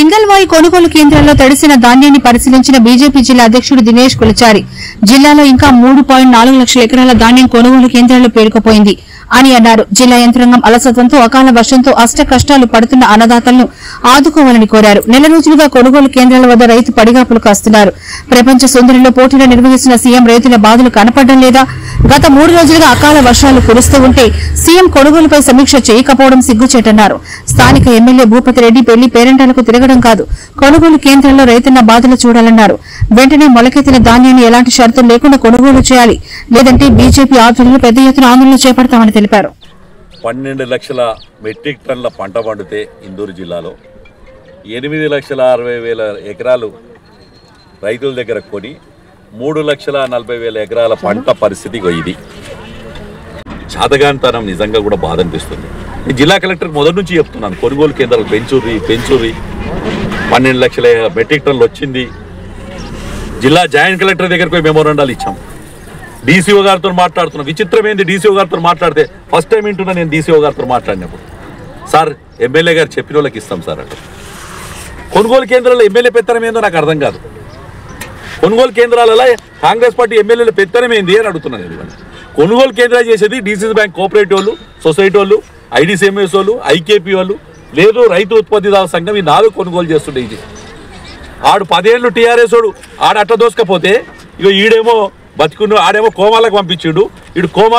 ఇంగల్వాయి కొనుగోలు కేంద్రాల్లో తడిసిన ధాన్యాన్ని పరిశీలించిన బీజేపీ జిల్లా అధ్యక్షుడు దినేష్ కులచారి జిల్లాలో ఇంకా 3.4 లక్షల ఎకరాల ధాన్యం కొనుగోలు కేంద్రాల్లో పేరుకుపోయింది అని అన్నారు. జిల్లా యంత్రాంగం అలసత్వంతో అకాల వర్షంతో అష్ట కష్టాలు పడుతున్న అన్నదాతలను ఆదుకోవాలని కోరారు. నెల రోజులుగా కొనుగోలు కేంద్రాల వద్ద రైతు పడిగాపులు కాస్తున్నారు. ప్రపంచ సుందరిలో పోటీలు నిర్వహిస్తున్న సీఎం రైతుల బాధలు కనపడడం లేదా? గత 3 రోజులుగా అకాల వర్షాలు కురుస్తూ ఉంటే సీఎం కొనుగోలుపై సమీక్ష చేయకపోవడం సిగ్గుచేటన్నారు. స్థానిక ఎమ్మెల్యే భూపతి రెడ్డి పెళ్లి పేరెంటాలకు తిరగడం కాదు, కొనుగోలు కేంద్రాల్లో రైతున్న బాధలు చూడాలన్నారు. వెంటనే మొలకెత్తిన ధాన్యాన్ని ఎలాంటి షరతులు లేకుండా కొనుగోలు చేయాలి, లేదంటే బీజేపీ ఆధ్వర్యంలో పెద్ద ఎత్తున ఆందోళన చేపడతామని తెలిపారు. 12 లక్షల మెట్రిక్ టన్నుల పంట పండితే ఇందూరు జిల్లాలో 8,60,000 ఎకరాలు రైతుల దగ్గర కొని 3,40,000 ఎకరాల పంట పరిస్థితి ఇది. చాతగానితనం నిజంగా కూడా బాధ అనిపిస్తుంది. నేను జిల్లా కలెక్టర్ మొదటి నుంచి చెప్తున్నాను, కొనుగోలు కేంద్రాలు పెంచుర్రి 12 లక్షల మెట్రిక్ టన్నులు వచ్చింది. జిల్లా జాయింట్ కలెక్టర్ దగ్గరికి పోయి మెమోరాండాలు ఇచ్చాం. డీసీఓ గారితో మాట్లాడుతున్నాం. విచిత్రం ఏంది, డీసీఓ గారితో మాట్లాడితే ఫస్ట్ టైం వింటున్నా నేను. డీసీఓ గారితో మాట్లాడినప్పుడు సార్ ఎమ్మెల్యే గారు చెప్పిన వాళ్ళకి ఇస్తాం సార్ అంటే. కొనుగోలు కేంద్రాల్లో ఎమ్మెల్యే పెత్తనం ఏందో నాకు అర్థం కాదు. కొనుగోలు కేంద్రాలలో కాంగ్రెస్ పార్టీ ఎమ్మెల్యేల పెత్తనం ఏంది అని అడుగుతున్నాను. ఇది కొనుగోలు కేంద్రాలు చేసేది డీసీసీ బ్యాంక్ కోఆపరేటివ్ వాళ్ళు, సొసైటీ వాళ్ళు, ఐడీసీఎంఎస్ వాళ్ళు, ఐకేపీ వాళ్ళు, లేదు రైతు ఉత్పత్తిదారుల సంఘం. ఈ 4 కొనుగోలు చేస్తుండే. ఇది ఆడు 10 ఏళ్ళు టీఆర్ఎస్ వాడు ఆడ అట్ట దోసుకపోతే ఇక ఈడేమో బతుకును, ఆడేమో కోమాలకు పంపించిండు. ఈడు కోమా